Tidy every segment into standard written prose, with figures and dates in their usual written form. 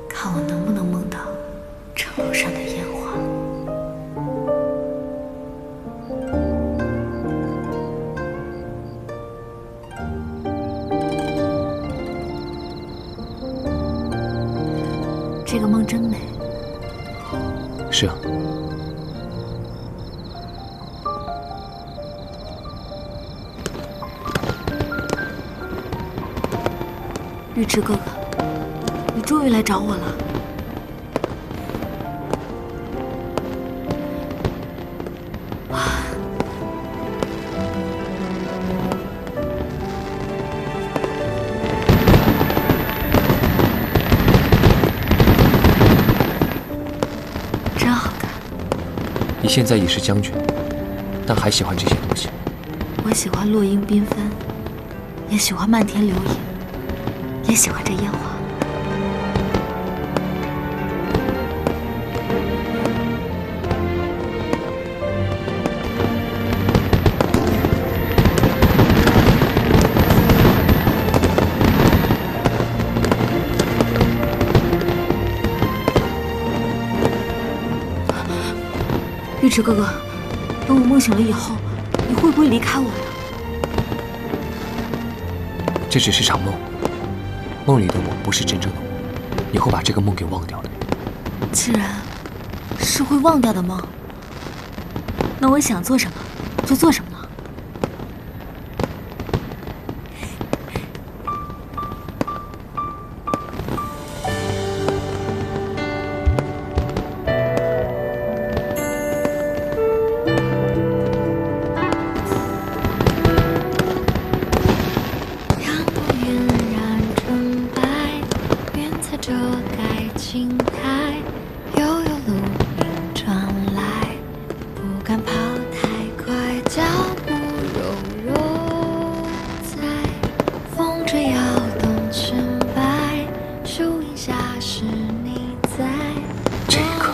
看我能不能梦到城楼上的烟花。这个梦真美。是啊。玉池哥哥，你终于来找我了。真好看。你现在已是将军，但还喜欢这些东西？我喜欢落英缤纷，也喜欢漫天流萤。也喜欢这烟花。玉池哥哥，等我梦醒了以后，你会不会离开我呀？这只是场梦。梦里的我不是真正的我，你会把这个梦给忘掉的。既然是会忘掉的梦，那我想做什么就做什么呢？遮盖青苔，悠悠鹿鸣传来，不敢跑太快，脚步柔柔在风吹摇动尘白，树荫下是你在。这一刻，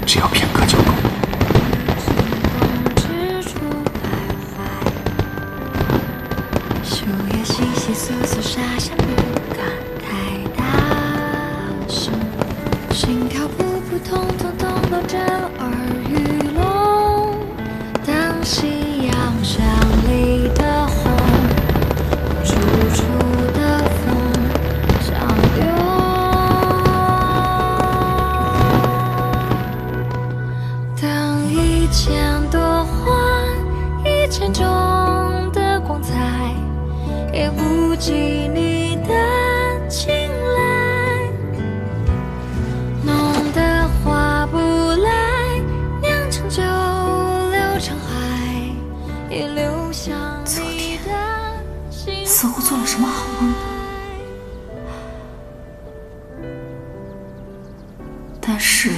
只要片刻就够。树叶稀稀疏疏，沙沙不敢太大声，心跳扑扑通通通都震耳欲聋。当夕阳上里的红，楚楚的风相拥。当一千朵花，一千种的光彩，也不及你的青睐。浓的划不来，酿成酒流成海，也流向你的心。似乎做了什么好梦，但是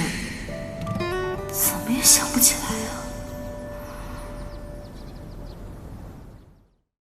怎么也想不起来啊。